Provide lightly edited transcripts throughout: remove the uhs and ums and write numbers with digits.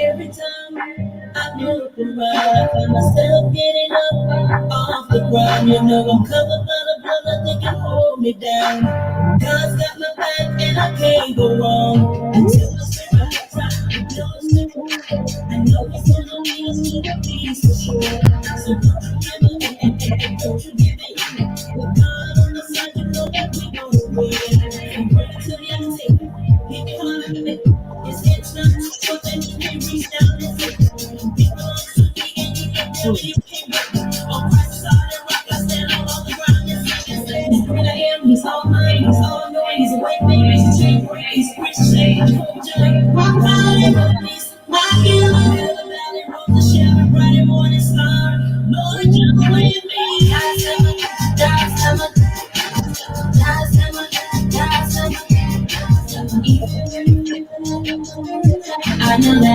Every time I look around, I find myself getting up off the ground. You know I'm covered by the blood, nothing can hold me down. God's got my back and I can't go wrong. Until the spirit I know it's gonna lead us to the peace for sure. So don't you give it. With God on the side, you know that we gonna win. From bread to the table, he can holler at me. It's not too short that you can reach down and take it. People on to me and you can tell me you can't break it. On Christ's solid rock, I stand on the ground and say, the great I am, he's all mine, he's all knowing, he's a way maker, he's a chain breaker, he's a rich change. Rock valley, release, my healer, the valley, rose the shadow, bright and morning star. Lord, you're with me. I know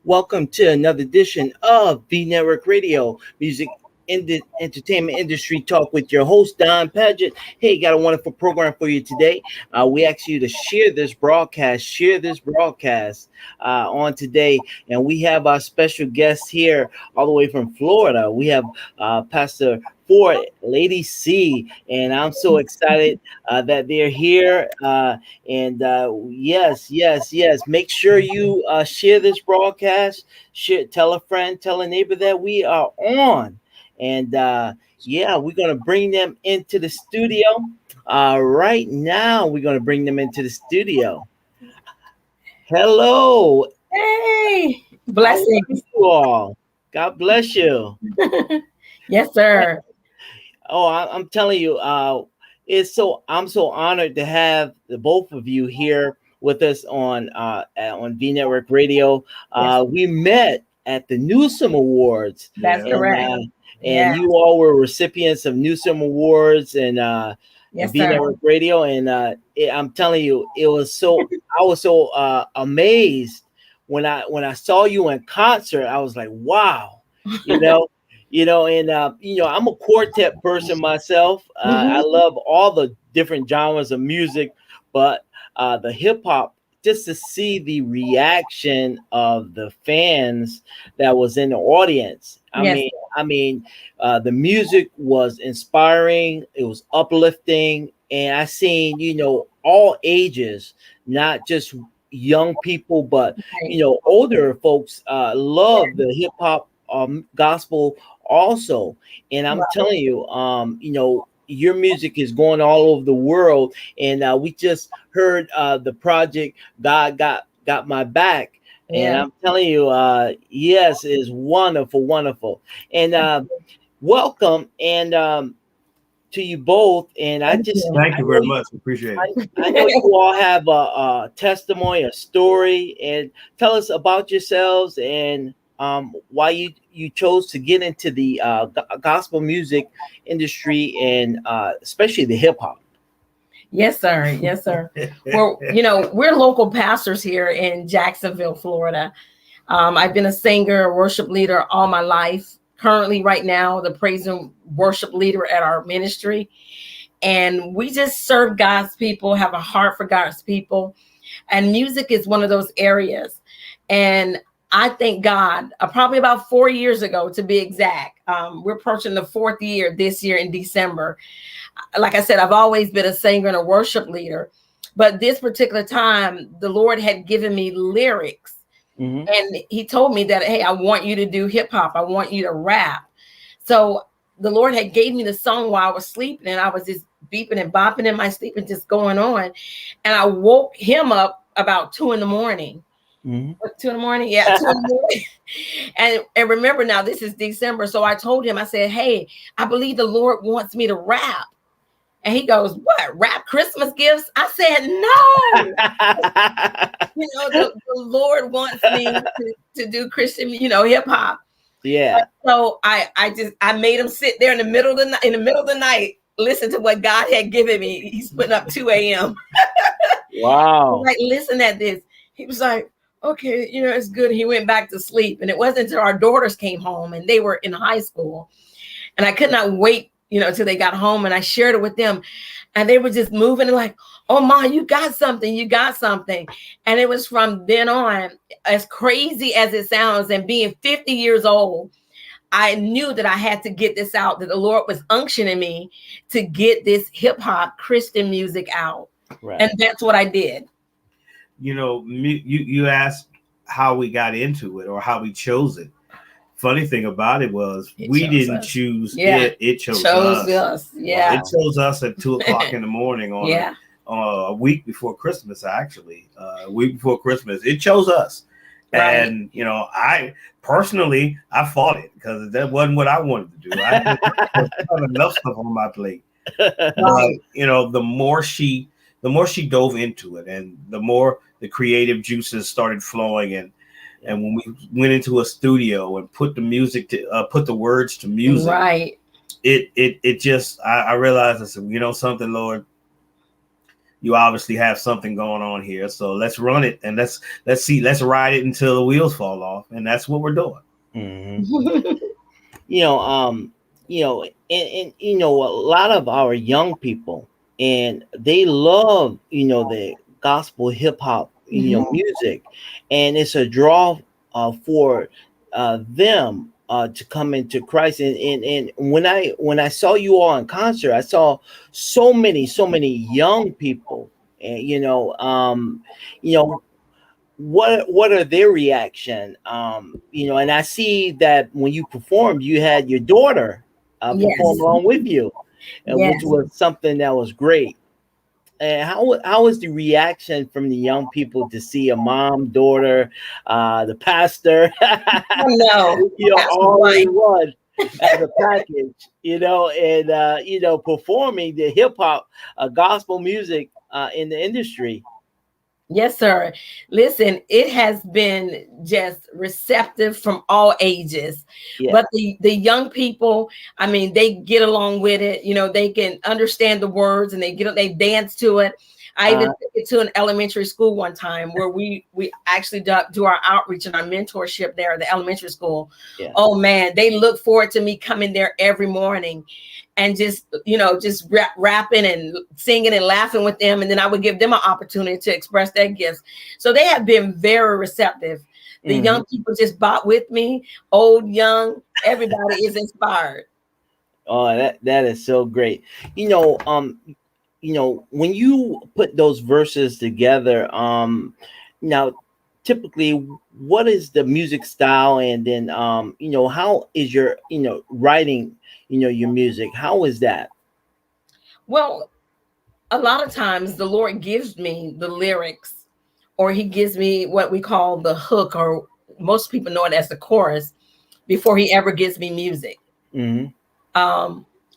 Welcome to another edition of Vnetwork Radio, music entertainment industry talk with your host Don Paget. Hey, got a wonderful program for you today. We ask you to share this broadcast on today, and we have our special guest here all the way from Florida. We have Pastor Ford, Lady C, and I'm so excited that they're here. Yes. Make sure you share this broadcast. Tell a friend, tell a neighbor that we are on. And we're going to bring them into the studio right now. We're going to bring them into the studio. Hello. Hey, blessings. You all. God bless you. Yes, sir. Oh, I'm telling you, I'm so honored to have the both of you here with us on Vnetwork Radio. Yes. We met at the Newsom Awards. That's correct. And you all were recipients of Newsom Awards and yes, Vnetwork Radio. And I'm telling you, I was so amazed when I saw you in concert. I was like, wow, I'm a quartet person myself. I love all the different genres of music, but the hip hop, just to see the reaction of the fans that was in the audience. I mean, the music was inspiring. It was uplifting, and I seen, all ages, not just young people, but older folks love the hip hop gospel also. And I'm telling you, your music is going all over the world, and we just heard the project God got my back, and I'm telling you, yes, it's wonderful. And welcome and to you both. And thank you very much. Appreciate it. I know you all have a testimony, a story, and tell us about yourselves and why you chose to get into the gospel music industry and especially the hip hop. Yes, sir. Well, we're local pastors here in Jacksonville, Florida. I've been a singer, a worship leader all my life. Currently, right now, the praise and worship leader at our ministry. And we just serve God's people, have a heart for God's people. And music is one of those areas. And I thank God, probably about 4 years ago, to be exact. We're approaching the 4th year this year in December. Like I said, I've always been a singer and a worship leader. But this particular time, the Lord had given me lyrics. Mm-hmm. And he told me that, hey, I want you to do hip hop. I want you to rap. So the Lord had gave me the song while I was sleeping, and I was just beeping and bopping in my sleep and just going on. And I woke him up about 2 a.m. Mm-hmm. 2 a.m? Yeah, 2 a.m. And remember now, this is December. So I told him, I said, hey, I believe the Lord wants me to rap. And he goes, what? Rap Christmas gifts? I said, no. You know, the Lord wants me to do Christian, you know, hip hop. Yeah. So I made him sit there in the middle of the night, listen to what God had given me. He's putting up 2 a.m. Wow. Like, listen at this. He was like, okay, you know, it's good. He went back to sleep. And it wasn't until our daughters came home and they were in high school. And I could not wait, you know, until they got home, and I shared it with them. And they were just moving and like, oh, Ma, you got something. You got something. And it was from then on, as crazy as it sounds, and being 50 years old, I knew that I had to get this out, that the Lord was unctioning me to get this hip hop Christian music out. Right. And that's what I did. You know, you asked how we got into it or how we chose it. Funny thing about it was we didn't choose it. It chose us. Yeah. It chose us at 2 o'clock in the morning on a week before Christmas, actually. A week before Christmas. It chose us. Right. And, you know, I personally, I fought it because that wasn't what I wanted to do. I had enough stuff on my plate. But, you know, the more she dove into it, and the more the creative juices started flowing, and when we went into a studio and put the music to put the words to music, right? It just I realized, I said, you know something, Lord, you obviously have something going on here, so let's run it and let's ride it until the wheels fall off, and that's what we're doing. Mm-hmm. You know, and you know, a lot of our young people, and they love, you know, the gospel hip hop, you know, music, and it's a draw for them to come into Christ. And when I saw you all in concert, I saw so many young people, and you know, what are their reaction? You know, and I see that when you performed, you had your daughter perform along with you, and which was something that was great. And how was the reaction from the young people to see a mom, daughter, the pastor, no, you know, all in one as a package, you know, and you know, performing the hip hop, gospel music in the industry? Yes, sir. Listen, it has been just receptive from all ages. Yeah. But the young people, I mean, they get along with it. You know, they can understand the words, and they dance to it. I even took it to an elementary school one time where we actually do our outreach and our mentorship there at the elementary school. Yeah. Oh man, they look forward to me coming there every morning and just, you know, just rapping and singing and laughing with them. And then I would give them an opportunity to express their gifts. So they have been very receptive. The young people just bought with me, old, young, everybody is inspired. Oh, that is so great. You know, when you put those verses together, now typically what is the music style, and then you know, how is your, you know, writing, you know, your music, how is that? Well, a lot of times the Lord gives me the lyrics, or he gives me what we call the hook, or most people know it as the chorus, before he ever gives me music.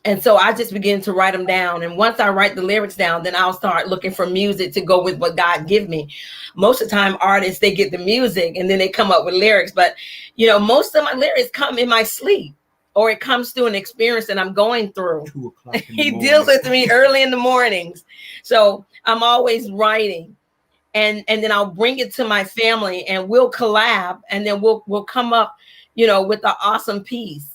And so I just begin to write them down. And once I write the lyrics down, then I'll start looking for music to go with what God give me. Most of the time, artists, they get the music and then they come up with lyrics. But, you know, most of my lyrics come in my sleep, or it comes through an experience that I'm going through. He deals with me early in the mornings. So I'm always writing. And then I'll bring it to my family, and we'll collab, and then we'll come up, you know, with an awesome piece.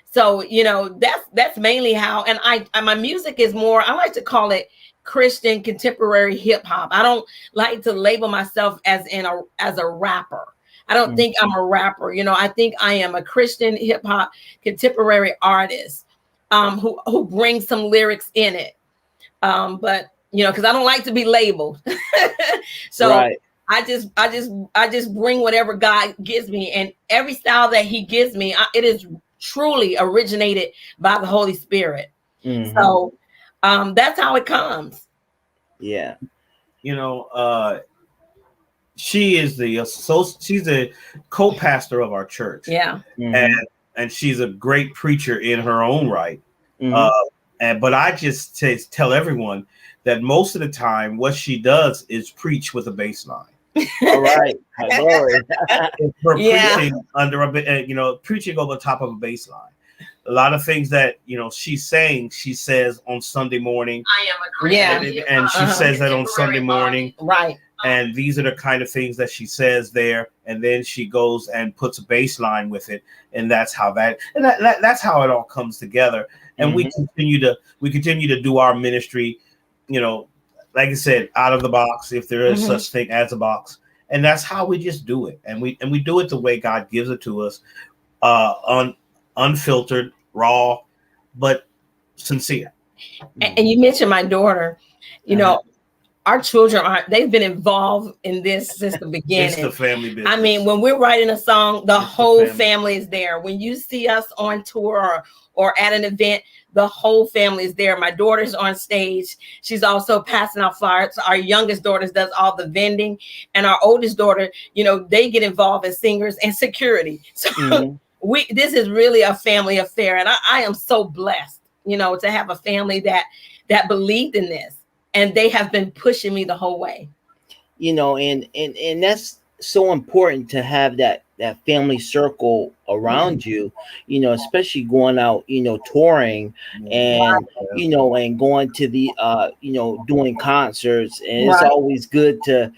So, you know, that's mainly how, and my music is more, I like to call it Christian contemporary hip hop. I don't like to label myself as a rapper. I don't think I'm a rapper. You know, I think I am a Christian hip hop contemporary artist who brings some lyrics in it. But you know, because I don't like to be labeled. So right. I just bring whatever God gives me, and every style that he gives me, it is truly originated by the Holy Spirit. So that's how it comes. Yeah. You know, she's a co-pastor of our church. Yeah. And she's a great preacher in her own right. But I just tell everyone that most of the time, what she does is preach with a bass line. All right. Glory. Her preaching under preaching over top of a bass line. A lot of things that she's saying, she says on Sunday morning. I am a Christian. And she says that on Sunday morning. Right. And these are the kind of things that she says there, and then she goes and puts a bass line with it, and that's how that's how it all comes together. And we continue to do our ministry, like I said, out of the box, if there is such thing as a box, and that's how we just do it, and we do it the way God gives it to us, unfiltered, raw, but sincere. And you mentioned my daughter, our children they've been involved in this since the beginning. It's the family business. I mean, when we're writing a song, the whole family is there. When you see us on tour or at an event, the whole family is there. My daughter's on stage. She's also passing out flyers. Our youngest daughter does all the vending, and our oldest daughter, they get involved as singers and security. So this is really a family affair, and I am so blessed, to have a family that believed in this. And they have been pushing me the whole way. And that's so important to have that family circle around you, especially going out, touring and, and going to the, doing concerts. And it's always good to,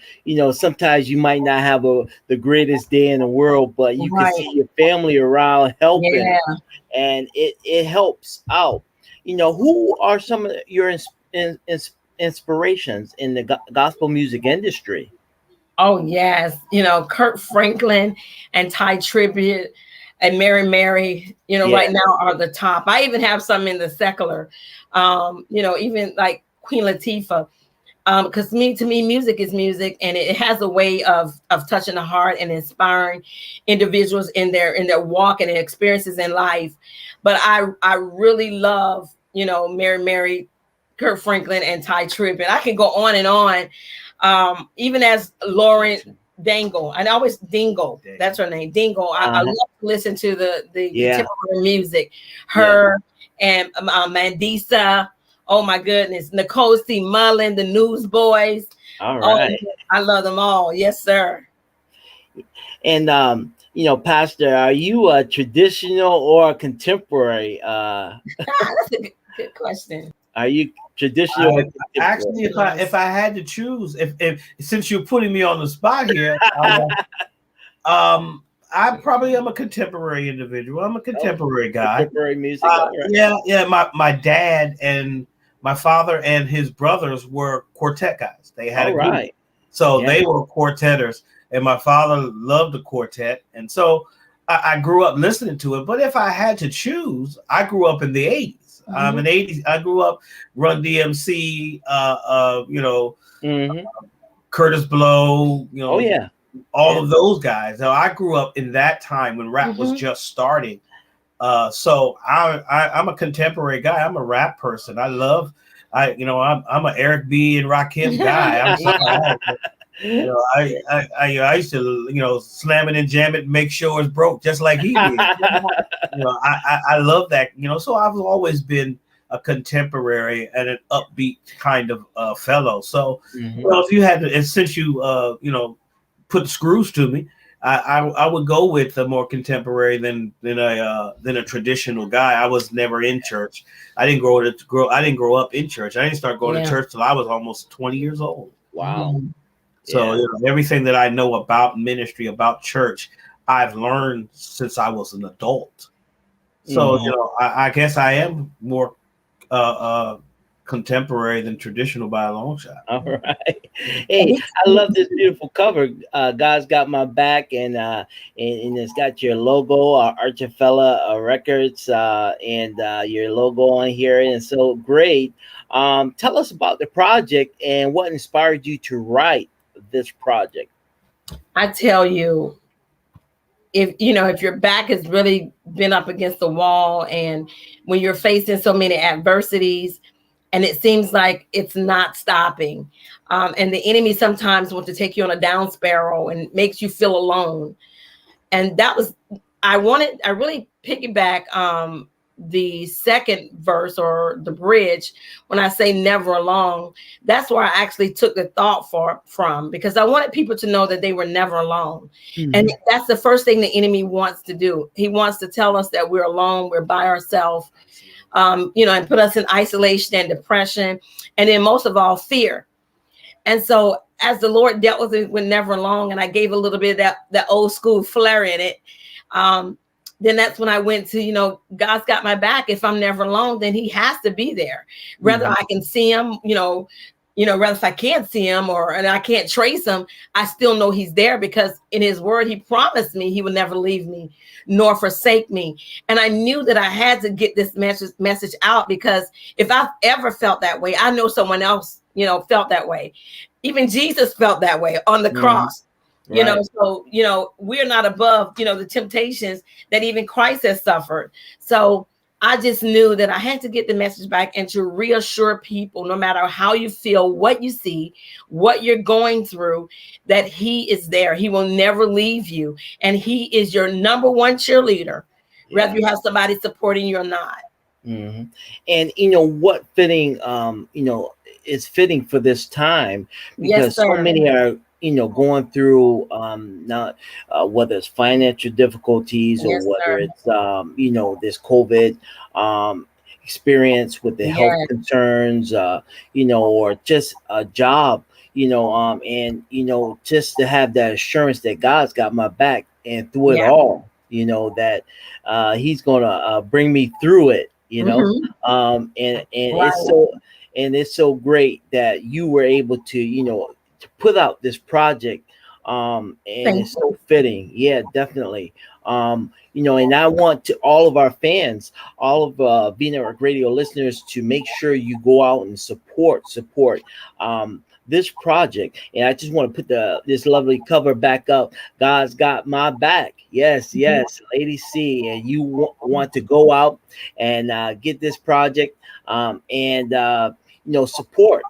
sometimes you might not have the greatest day in the world, but you can see your family around helping, and it helps out. Who are some of your inspirations in the gospel music industry? Oh yes, Kurt Franklin and Ty Tribbett and Mary, right now are the top. I even have some in the secular, even like Queen Latifah, because to me, music is music, and it has a way of touching the heart and inspiring individuals in their walk and their experiences in life. But I really love, Mary, Kurt Franklin, and Ty Tribbett. I can go on and on. Even as Lauren Dingle, and always Dingle, that's her name, Dingle. I love to listen to the contemporary music. Her and Mandisa. Oh my goodness, Nicole C. Mullen, the Newsboys. All right, I love them all. Yes, sir. And Pastor, are you a traditional or a contemporary? That's a good question. Are you traditional? Actually, if I had to choose, if since you're putting me on the spot here, I probably am a contemporary individual. I'm a contemporary guy. Contemporary music. Yeah. My dad and my father and his brothers were quartet guys. They had a group. So they were quartetters, and my father loved the quartet, and so I grew up listening to it. But if I had to choose, I grew up in the 80s. In the 80s, I grew up Run DMC, Curtis Blow, all of those guys. Now, I grew up in that time when rap was just starting. So I'm a contemporary guy. I'm a rap person. I'm a Eric B. and Rakim guy. I used to, slam it and jam it and make sure it's broke just like he did. I love that, so I've always been a contemporary and an upbeat kind of fellow. So, if you had to, and since you, put screws to me, I would go with a more contemporary than a traditional guy. I was never in church. I didn't grow up in church. I didn't start going to church till I was almost 20 years old. Wow. So everything that I know about ministry, about church, I've learned since I was an adult. So I guess I am more contemporary than traditional by a long shot. All right. Hey, I love this beautiful cover. God's Got My Back, and it's got your logo, Archifella Records, and your logo on here, and it's so great. Tell us about the project and what inspired you to write this project. I tell you, if your back has really been up against the wall, and when you're facing so many adversities, and it seems like it's not stopping, and the enemy sometimes wants to take you on a down spiral and makes you feel alone. And that was, I really piggyback the second verse or the bridge, when I say never alone, that's where I actually took the thought from, because I wanted people to know that they were never alone. Mhm. And that's the first thing the enemy wants to do. He wants to tell us that we're alone, we're by ourselves, and put us in isolation and depression, and then most of all, fear. And so as the Lord dealt with it with never alone, and I gave a little bit of that old school flair in it, then that's when I went to, God's got my back. If I'm never alone, then he has to be there. Whether I can see him, rather if I can't see him and I can't trace him, I still know he's there, because in his word, he promised me he would never leave me nor forsake me. And I knew that I had to get this message out, because if I've ever felt that way, I know someone else, felt that way. Even Jesus felt that way on the cross. Right. So, we're not above, the temptations that even Christ has suffered. So I just knew that I had to get the message back and to reassure people, no matter how you feel, what you see, what you're going through, that he is there. He will never leave you. And he is your number one cheerleader, whether you have somebody supporting you or not. Mm-hmm. And what fitting, is fitting for this time, because so many are, going through not whether it's financial difficulties or whether it's this COVID experience with the health concerns, or just a job, and just to have that assurance that God's got my back, and through it all, that he's gonna bring me through it. And it's so great that you were able to to put out this project, and it's so fitting. Yeah, definitely. And I want to all of our fans, all of Vnetwork Radio listeners, to make sure you go out and support this project. And I just want to put this lovely cover back up. God's got my back. Yes, Lady C. And you want to go out and get this project, and support.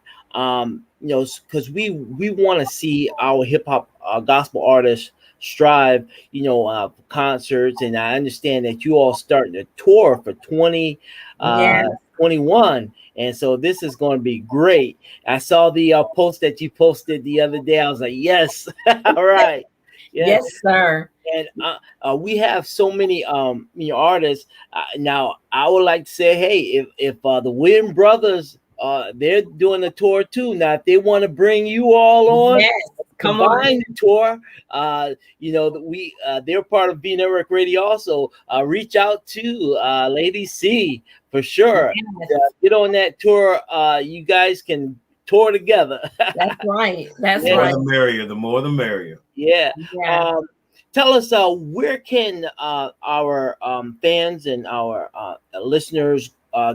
Because we want to see our hip hop gospel artists strive, for concerts. And I understand that you all starting a tour for 2021. And so this is going to be great. I saw the post that you posted the other day. I was like, yes. All right. Yes, sir. And we have so many artists. Now I would like to say, hey, if the Williams brothers, they're doing a tour too. Now, if they want to bring you all on, combine the tour, they're part of Vnetwork Radio also. Reach out to Lady C for sure. Get on that tour. You guys can tour together. That's right. That's right. right. The more the merrier. The more the merrier. Yeah. Tell us, where can our fans and our listeners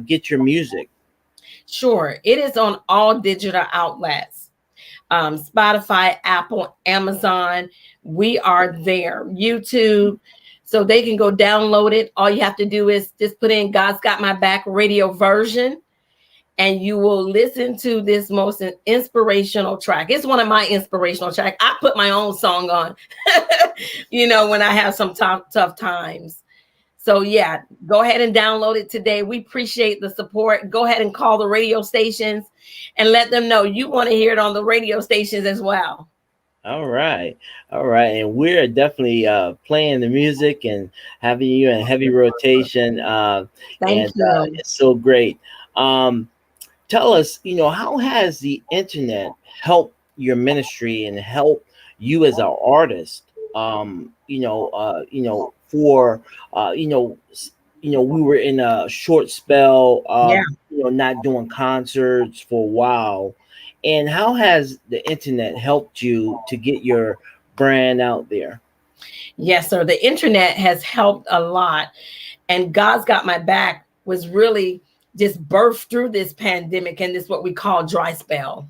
get your music? Sure. It is on all digital outlets. Spotify, Apple, Amazon. We are there. YouTube. So they can go download it. All you have to do is just put in God's Got My Back radio version, and you will listen to this most inspirational track. It's one of my inspirational tracks. I put my own song on, when I have some tough times. So yeah, go ahead and download it today. We appreciate the support. Go ahead and call the radio stations and let them know you want to hear it on the radio stations as well. All right. And we're definitely playing the music and having you in heavy rotation. Thank you. It's so great. Tell us, how has the internet helped your ministry and helped you as an artist? We were in a short spell, not doing concerts for a while. And how has the internet helped you to get your brand out there? Yes, sir. The internet has helped a lot. And God's Got My Back was really just birthed through this pandemic and this what we call dry spell.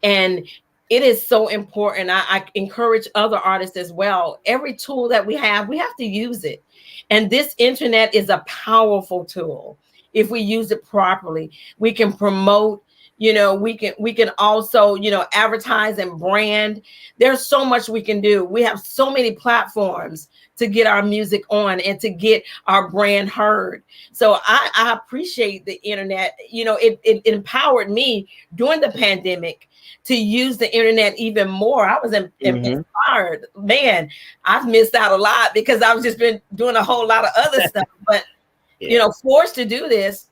And it is so important. I encourage other artists as well. Every tool that we have to use it. And this internet is a powerful tool. If we use it properly, we can promote, You know, we can also, you know, advertise and brand. There's so much we can do. We have so many platforms to get our music on and to get our brand heard. So I appreciate the internet. You know, it empowered me during the pandemic to use the internet even more. I was inspired. Man, I've missed out a lot because I've just been doing a whole lot of other stuff. But, you know, forced to do this,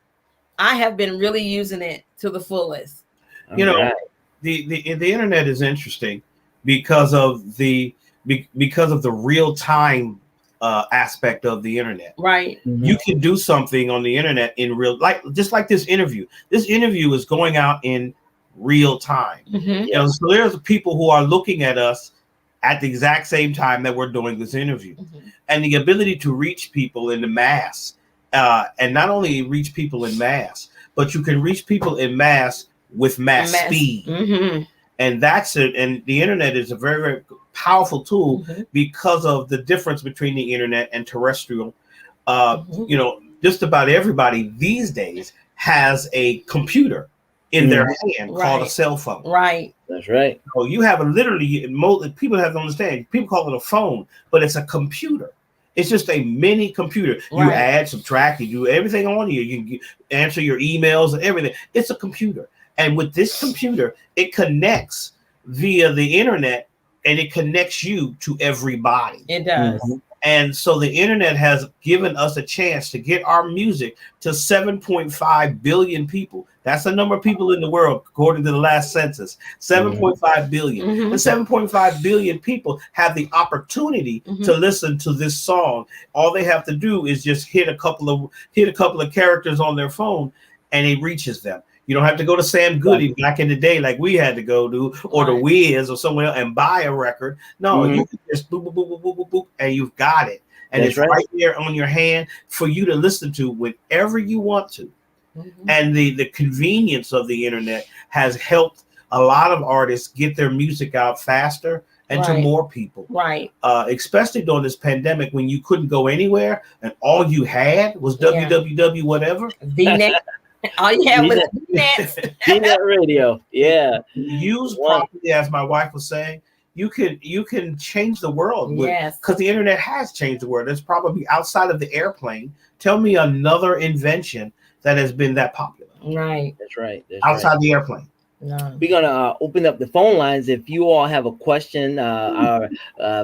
I have been really using it to the fullest. You know, the internet is interesting because of the real time aspect of the internet. Right. You can do something on the internet in real, just like this interview. This interview is going out in real time. You know, so there's people who are looking at us at the exact same time that we're doing this interview, and the ability to reach people in the mass, and not only reach people in mass, but you can reach people in mass with mass speed. And that's it. And the internet is a very, very powerful tool because of the difference between the internet and terrestrial. You know, just about everybody these days has a computer in their hand called a cell phone. Right. That's right. So you have people have to understand, people call it a phone, but it's a computer. It's just a mini computer. You add, subtract, you do everything on here. You can answer your emails and everything. It's a computer. And with this computer, it connects via the internet, and it connects you to everybody. It does. And so the internet has given us a chance to get our music to 7.5 billion people. That's the number of people in the world, according to the last census, 7.5 billion. And 7.5 billion people have the opportunity to listen to this song. All they have to do is just hit a couple of characters on their phone, and it reaches them. You don't have to go to Sam Goody back in the day like we had to go to, or the Wiz or somewhere else and buy a record. No, you can just boop, boop, boop, boop, boop, boop, and you've got it. And it's right there on your hand for you to listen to whenever you want to. And the convenience of the internet has helped a lot of artists get their music out faster and to more people. Right. Especially during this pandemic when you couldn't go anywhere and all you had was www whatever. Vnet. All you have was Vnet. Vnet radio. Yeah. Used properly, as my wife was saying, you can change the world. Yes. Because the internet has changed the world. It's probably outside of the airplane. Tell me another invention that has been that popular. Right. That's right. Outside the airplane. No. We're gonna open up the phone lines. If you all have a question, our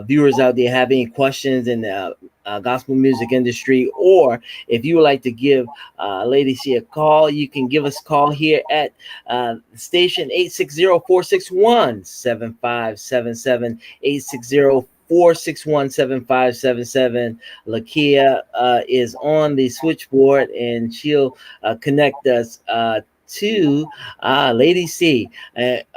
viewers out there have any questions in the gospel music industry, or if you would like to give Lady C a call, you can give us a call here at station 860-461-7577, 860-461-7577. Lakia is on the switchboard, and she'll connect us to Lady C.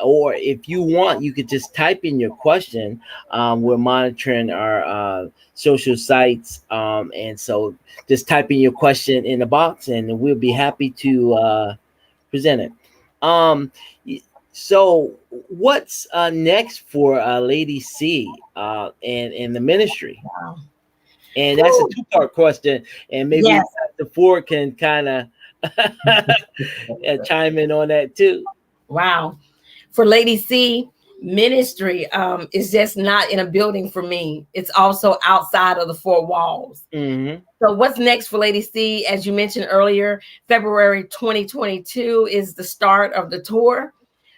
Or if you want, you could just type in your question. We're monitoring our social sites, and so just type in your question in the box, and we'll be happy to present it. So what's next for Lady C and the ministry? Wow. And that's a two-part question, and maybe the Ford can kind of chime in on that too. Wow. For Lady C, ministry is just not in a building for me. It's also outside of the four walls. So what's next for Lady C? As you mentioned earlier, February 2022 is the start of the tour.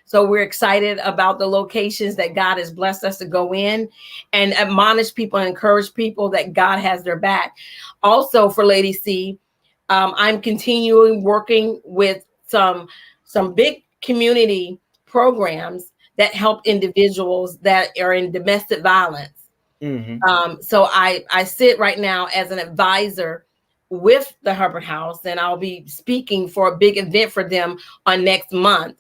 So we're excited about the locations that God has blessed us to go in and admonish people and encourage people that God has their back. Also for Lady C, I'm continuing working with some big community programs that help individuals that are in domestic violence. So I sit right now as an advisor with the Hubbard House, and I'll be speaking for a big event for them on next month.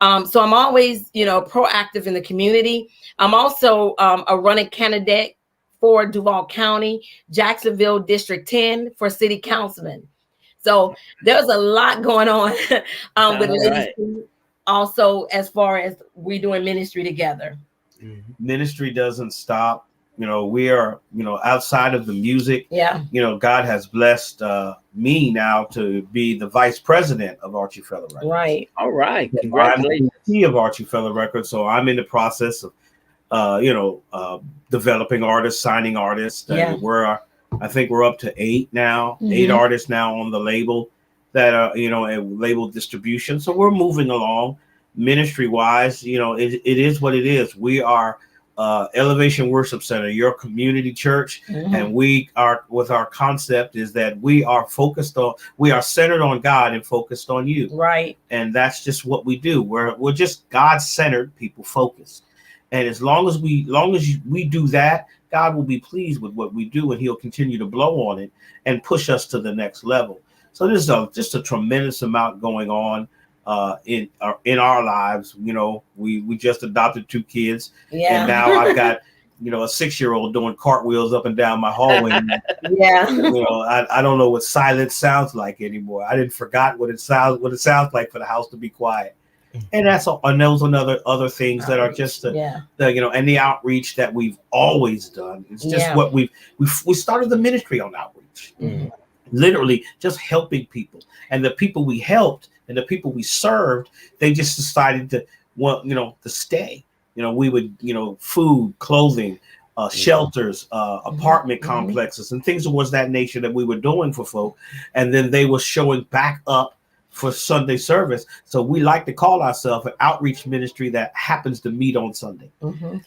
So I'm always, proactive in the community. I'm also a running candidate for Duval County, Jacksonville District 10 for city councilman. So there's a lot going on with Lady C. Also, as far as we doing ministry together. Ministry doesn't stop we are, outside of the music. Yeah. God has blessed me now to be the vice president of Archie Feller Records. Right. All right. I'm Congratulations. the of Archie Feller Records, so I'm in the process of developing artists, signing artists. Yeah. I think we're up to 8 now, 8 artists now on the label that are, a label distribution. So we're moving along ministry wise. It is what it is. We are Elevation Worship Center, your community church. And we are, with our concept is that we are centered on God and focused on you. Right. And that's just what we do. We're just God-centered people focused. And as long as we do that, God will be pleased with what we do, and he'll continue to blow on it and push us to the next level. So there's just a tremendous amount going on in our lives. We just adopted 2 kids, and now I've got a 6-year-old doing cartwheels up and down my hallway. Yeah. I don't know what silence sounds like anymore. I didn't forgot what it sounds like for the house to be quiet. And that's all. And those are other things that are just and the outreach that we've always done. It's just what we started the ministry on outreach, literally just helping people, and the people we helped and the people we served, they just decided to to stay. We would food, clothing, shelters, apartment complexes, and things towards that nature that we were doing for folk, and then they were showing back up for Sunday service. So we like to call ourselves an outreach ministry that happens to meet on Sunday,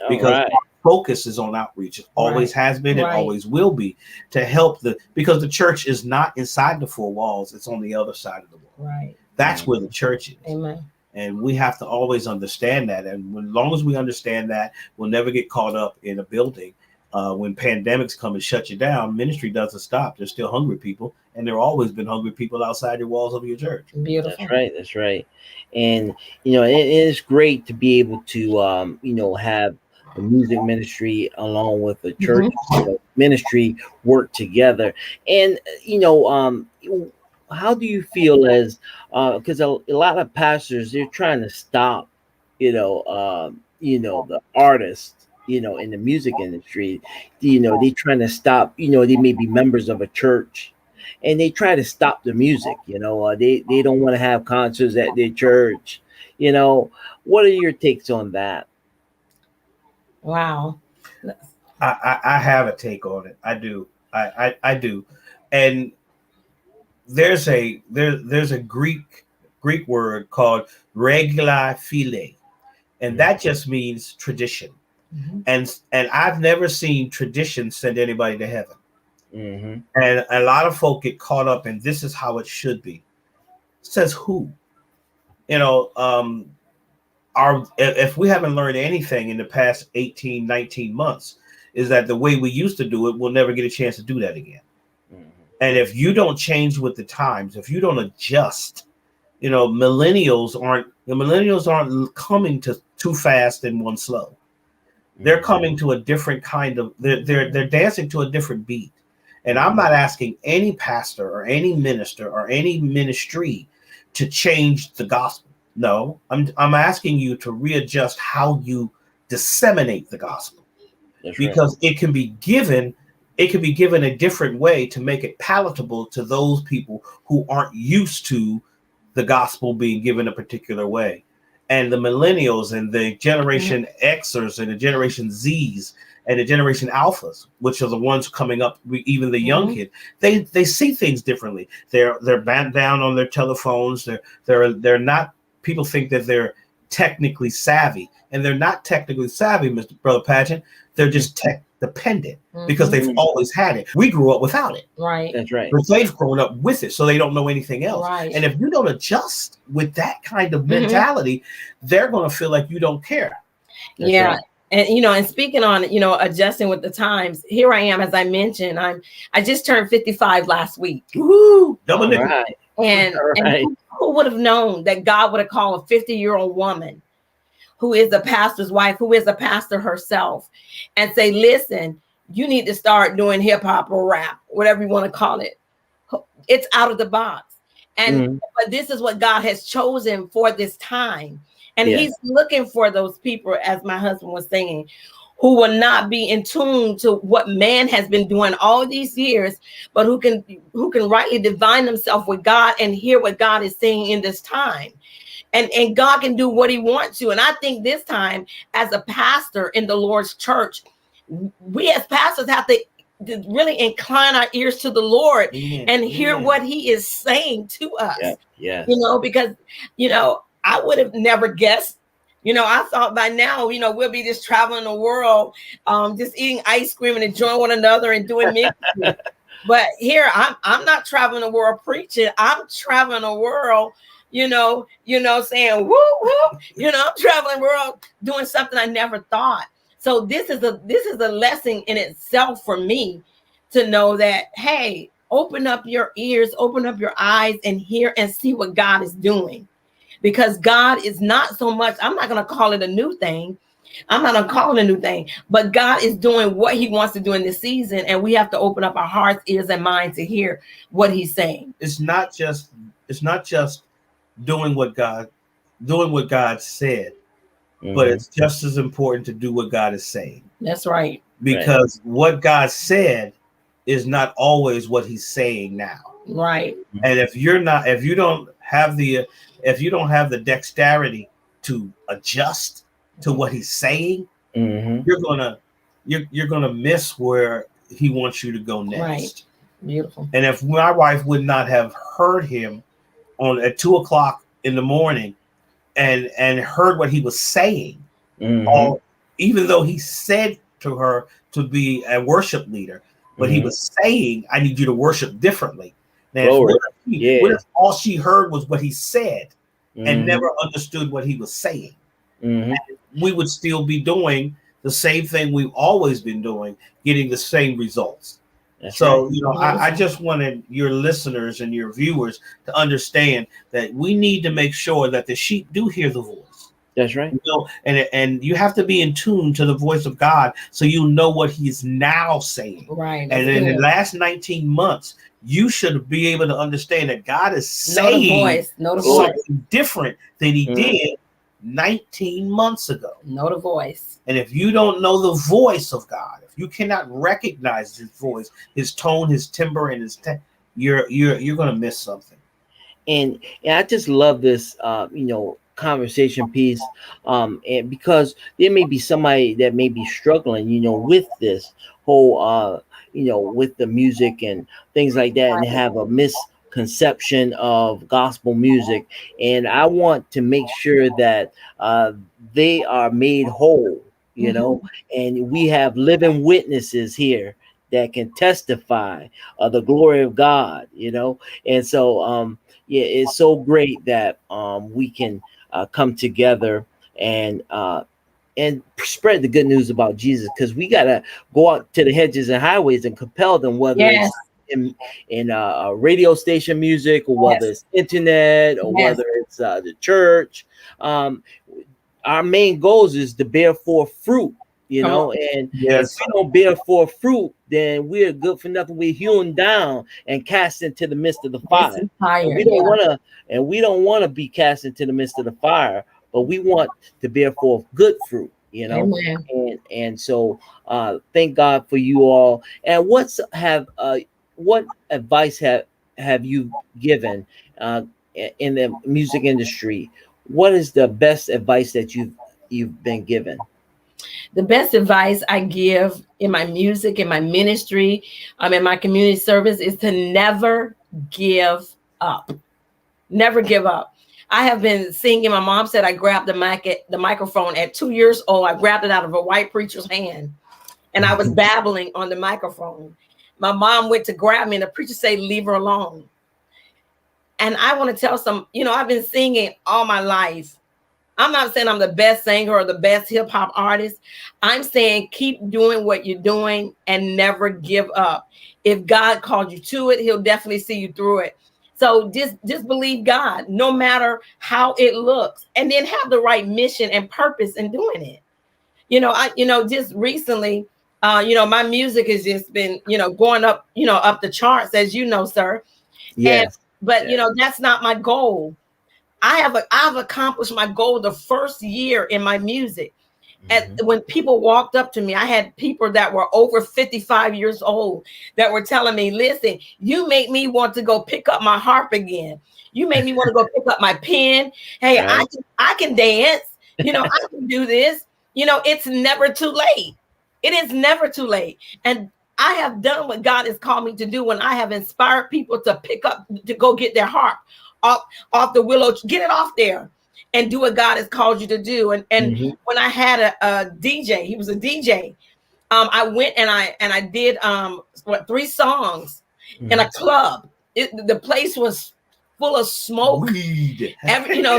because our focus is on outreach. It always has been and always will be, to help because the church is not inside the 4 walls, it's on the other side of the wall. Right. That's where the church is. Amen. And we have to always understand that. And as long as we understand that, we'll never get caught up in a building. When pandemics come and shut you down, ministry doesn't stop. There's still hungry people, and there have always been hungry people outside your walls of your church. Beautiful. That's right. And it is great to be able to have the music ministry along with the church ministry work together. And how do you feel as because a lot of pastors, they're trying to stop the artists in the music industry, they trying to stop, they may be members of a church and they try to stop the music, they don't want to have concerts at their church. What are your takes on that? Wow. I have a take on it. I do. I do. And there's a Greek word called regula fide, and that just means tradition. And I've never seen tradition send anybody to heaven. And a lot of folk get caught up in this is how it should be. Says who? If we haven't learned anything in the past 18, 19 months, is that the way we used to do it, we'll never get a chance to do that again. And if you don't change with the times, if you don't adjust, millennials aren't coming to too fast and one slow. They're coming to a different kind of, they're dancing to a different beat. And I'm not asking any pastor or any minister or any ministry to change the gospel. No, I'm asking you to readjust how you disseminate the gospel. Because it can be given a different way to make it palatable to those people who aren't used to the gospel being given a particular way. And the millennials and the Generation Xers and the Generation Zs and the Generation Alphas, which are the ones coming up, even the young kid, they see things differently. They're bent down on their telephones. They're not. People think that they're technically savvy, and they're not technically savvy, Mr. Brother Pageant. They're just tech dependent because they've always had it. We grew up without it. Right. That's right. But they've grown up with it, so they don't know anything else. Right. And if you don't adjust with that kind of mentality, they're going to feel like you don't care. That's yeah. right. And and speaking on adjusting with the times, here I am, as I mentioned, I just turned 55 last week. Woo! Double nickel. Right. And who would have known that God would have called a 50-year-old woman who is a pastor's wife, who is a pastor herself, and say, listen, you need to start doing hip hop or rap, whatever you want to call it. It's out of the box. And but this is what God has chosen for this time. And he's looking for those people, as my husband was saying, who will not be in tune to what man has been doing all these years, but who can rightly divine themselves with God and hear what God is saying in this time. And God can do what he wants to. And I think this time, as a pastor in the Lord's church, we as pastors have to really incline our ears to the Lord and hear what he is saying to us. Yeah. You know, because, you know, I would have never guessed. You know, I thought by now, you know, we'll be just traveling the world, just eating ice cream and enjoying one another and doing ministry. But here, I'm not traveling the world preaching. I'm traveling the world, you know, saying, woo, woo. You know, I'm traveling the world doing something I never thought. So this is a lesson in itself for me to know that, hey, open up your ears, open up your eyes and hear and see what God is doing. Because God is not so much, I'm not going to call it a new thing. I'm not going to call it a new thing, but God is doing what he wants to do in this season. And we have to open up our hearts, ears, and minds to hear what he's saying. It's not just doing what God said, but it's just as important to do what God is saying. That's right. Because what God said is not always what he's saying now. Right. And if you don't have the dexterity to adjust to what he's saying, you're gonna miss where he wants you to go next. Right. Beautiful. And if my wife would not have heard him at 2:00 in the morning and heard what he was saying, even though he said to her to be a worship leader, but he was saying, I need you to worship differently. Now, what if all she heard was what he said and never understood what he was saying? We would still be doing the same thing we've always been doing, getting the same results. That's so, right. you know, I just wanted your listeners and your viewers to understand that we need to make sure that the sheep do hear the voice. That's right. You know, and you have to be in tune to the voice of God so you know what he's now saying. Right. And in the last 19 months, you should be able to understand that God is saying something different than he did 19 months ago. Know the voice. And if you don't know the voice of God, if you cannot recognize his voice, his tone, his timbre, and his you're going to miss something. And I just love this, you know, conversation piece, and because there may be somebody that may be struggling, you know, with this whole, you know, with the music and things like that, and have a misconception of gospel music. And I want to make sure that they are made whole, you know, and we have living witnesses here that can testify of the glory of God, you know. And so yeah, it's so great that we can come together and spread the good news about Jesus, because we got to go out to the hedges and highways and compel them, whether it's in radio station music, or whether it's internet, or whether it's the church. Our main goals is to bear forth fruit, you know, and if we don't bear forth fruit, then we're good for nothing. We're hewn down and cast into the midst of the fire. And we don't want to be cast into the midst of the fire, but we want to bear forth good fruit, you know. And so thank God for you all. And what advice have you given in the music industry? What is the best advice that you've been given? The best advice I give in my music, in my ministry, in my community service, is to never give up. Never give up. I have been singing. My mom said I grabbed the microphone at 2 years old. I grabbed it out of a white preacher's hand, and I was babbling on the microphone. My mom went to grab me, and the preacher said, "Leave her alone." And I want to tell some, you know, I've been singing all my life. I'm not saying I'm the best singer or the best hip hop artist. I'm saying keep doing what you're doing and never give up. If God called you to it, he'll definitely see you through it. So just believe God, no matter how it looks, and then have the right mission and purpose in doing it. You know, just recently, you know, my music has just been, you know, going up, you know, up the charts, as you know, sir. Yes. But you know, that's not my goal. I've accomplished my goal the first year in my music. when people walked up to me, I had people that were over 55 years old that were telling me, listen, you make me want to go pick up my harp again. You made me want to go pick up my pen. Hey, right. I can dance. I can do this. It's never too late. It is never too late. And I have done what God has called me to do when I have inspired people to pick up, to go get their harp off the willow, get it off there and do what God has called you to do. And when I had a DJ, he was a DJ. I went and I did 3 songs in a club. The place was full of smoke. Weed.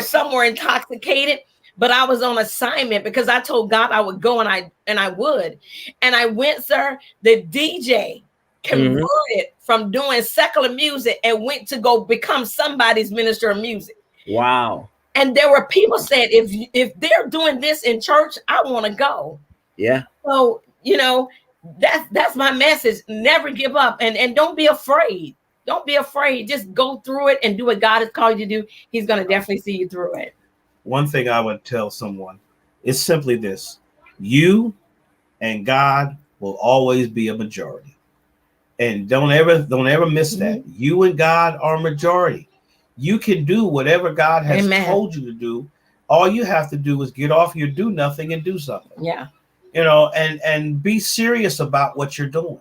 Some were intoxicated, but I was on assignment because I told God I would go, and I would. And I went, sir. The DJ converted from doing secular music and went to go become somebody's minister of music. Wow. And there were people saying, if they're doing this in church, I want to go. Yeah. So, that's my message. Never give up, and don't be afraid. Don't be afraid. Just go through it and do what God has called you to do. He's going to definitely see you through it. One thing I would tell someone is simply this: you and God will always be a majority. And don't ever miss that. You and God are a majority. You can do whatever God has told you to do. All you have to do is get off your do nothing and do something. Yeah. And be serious about what you're doing.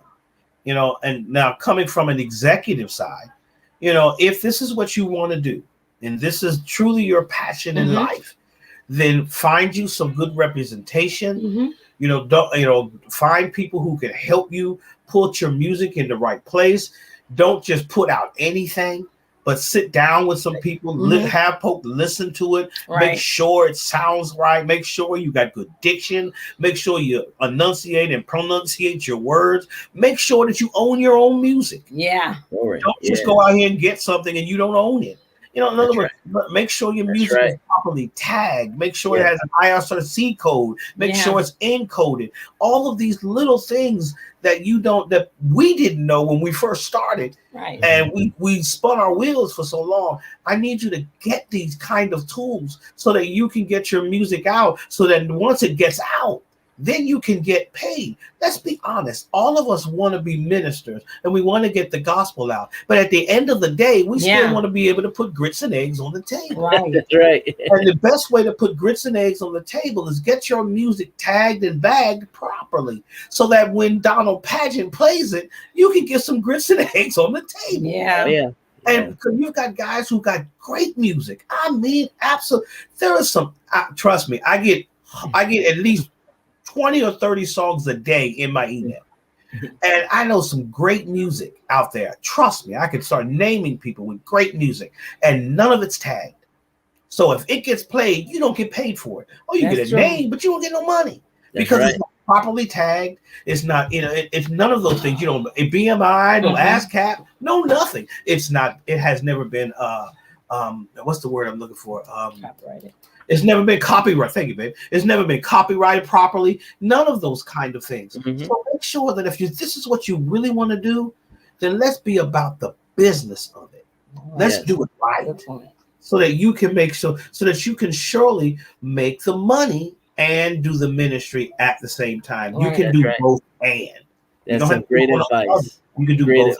And now coming from an executive side, if this is what you want to do, and this is truly your passion in life, then find you some good representation. Find people who can help you put your music in the right place. Don't just put out anything, but sit down with some people, have folk listen to it, make sure it sounds right, make sure you got good diction, make sure you enunciate and pronunciate your words, make sure that you own your own music. Yeah. Don't just go out here and get something and you don't own it. In other words, make sure your music is properly tagged. Make sure it has an IRC code. Make sure it's encoded. All of these little things that we didn't know when we first started. Right. And we spun our wheels for so long. I need you to get these kind of tools so that you can get your music out. So that once it gets out, then you can get paid. Let's be honest. All of us want to be ministers and we want to get the gospel out. But at the end of the day, we still want to be able to put grits and eggs on the table. Right. That's right. And the best way to put grits and eggs on the table is get your music tagged and bagged properly so that when Donald Pageant plays it, you can get some grits and eggs on the table. Yeah. Yeah. And because you've got guys who got great music. I mean, absolutely. There is some, trust me, I get at least 20 or 30 songs a day in my email. And I know some great music out there. Trust me, I can start naming people with great music and none of it's tagged. So if it gets played, you don't get paid for it. Oh, you get a name, but you don't get no money because it's not properly tagged. It's not, it's none of those things. You don't, a BMI, no ASCAP, no nothing. It's not, it has never been, what's the word I'm looking for? Copyrighted. It's never been copyrighted. Thank you, babe. It's never been copyrighted properly. None of those kind of things. So make sure that if this is what you really want to do, then let's be about the business of it. Let's do it right, so that you can so that you can surely make the money and do the ministry at the same time. You can do both and. That's some great advice. You can do both.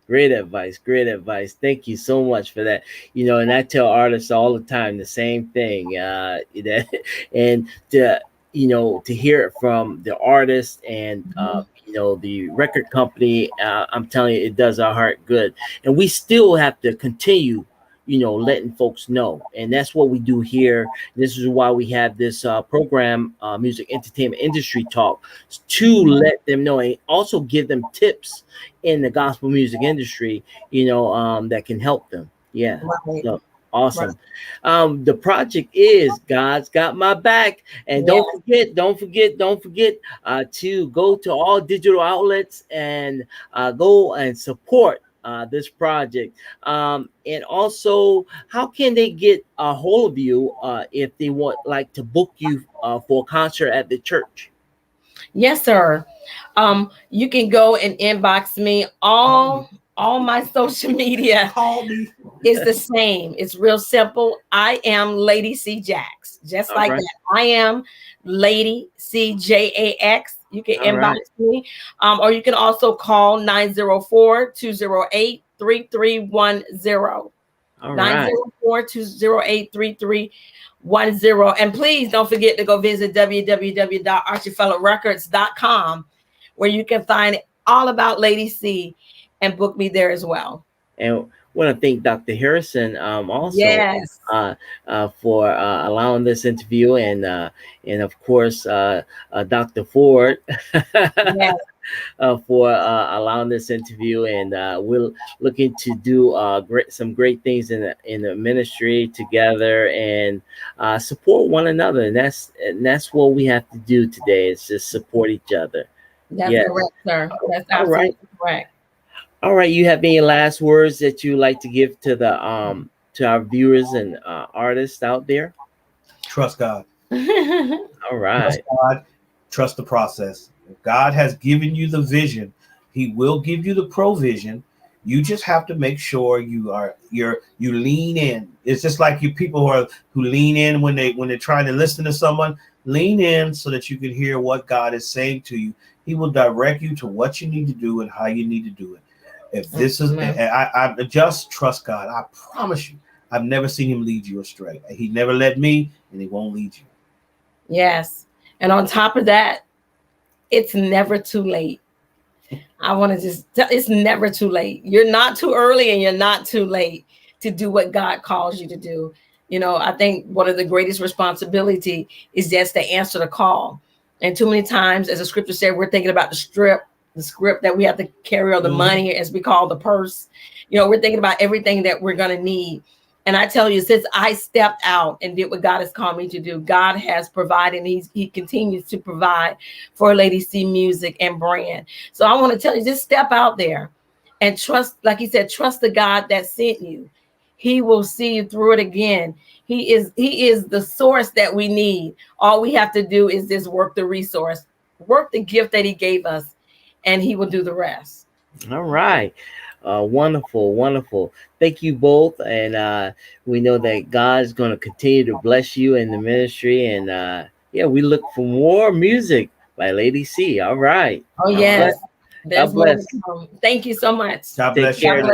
Great advice. Great advice. Thank you so much for that. And I tell artists all the time the same thing. And to hear it from the artist and the record company, I'm telling you, it does our heart good. And we still have to continue letting folks know. And that's what we do here. This is why we have this program, Music Entertainment Industry Talk, to let them know and also give them tips in the gospel music industry, that can help them. Yeah. Right. So, awesome. Right. The project is God's Got My Back. And don't forget to go to all digital outlets and go and support this project. And also, how can they get a hold of you if they want to book you for a concert at the church? Yes, sir. You can go and inbox me. All all my social media Call me. is the same. It's real simple. I am Lady C Jax, just All like right. that. I am Lady CJAX. You can All inbox right. me, or you can also call 904-208-3310. All right. 904-208-3310. And please don't forget to go visit www.archifellowrecords.com, where you can find all about Lady C and book me there as well. And want to thank Dr. Harrison also Yes. for allowing this interview, and of course Dr. Ford Yes. for allowing this interview, and we're looking to do some great things in the ministry together, and support one another, and that's what we have to do today, is just support each other. That's Yes. correct, sir. That's All right. absolutely correct. All right, you have any last words that you like to give to the to our viewers and artists out there? Trust God. All right. Trust God. Trust the process. If God has given you the vision, He will give you the provision. You just have to make sure you lean in. It's just like you people who lean in when they're trying to listen to someone. Lean in so that you can hear what God is saying to you. He will direct you to what you need to do and how you need to do it. If this is, I just trust God. I promise you, I've never seen Him lead you astray. He never led me, and He won't lead you. Yes. And on top of that, it's never too late. I want to just tell, it's never too late. You're not too early and you're not too late to do what God calls you to do. You know, I think one of the greatest responsibility is just to answer the call. And too many times, as the scripture said, we're thinking about the script that we have to carry, or the money, as we call the purse. You know, we're thinking about everything that we're going to need. And I tell you, since I stepped out and did what God has called me to do, God has provided, and He continues to provide for Lady C Music and brand. So I want to tell you, just step out there and trust, like He said, trust the God that sent you. He will see you through it again. He is the source that we need. All we have to do is just work the resource, work the gift that He gave us, and He will do the rest. All right. Wonderful. Thank you both. And we know that God's going to continue to bless you in the ministry. And yeah, we look for more music by Lady C. All right. Oh, yes. God bless. Thank you so much. God bless you. All Take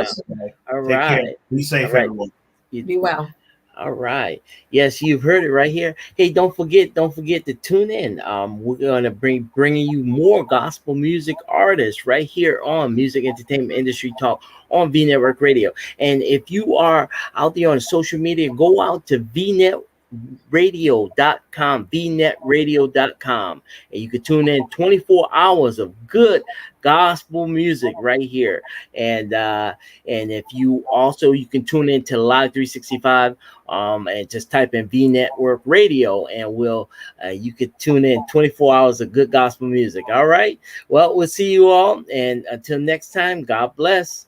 right. care. Be safe, Right. everyone. Be well. All right. Yes, you've heard it right here. Hey, don't forget to tune in. We're gonna bringing you more gospel music artists right here on Music Entertainment Industry Talk on Vnetwork Radio. And if you are out there on social media, go out to vnetradio.com, and you can tune in 24 hours of good gospel music right here. And if you can tune in to Live 365, and just type in Vnetwork Radio, and you could tune in 24 hours of good gospel music. All right, well, we'll see you all, and until next time, God bless.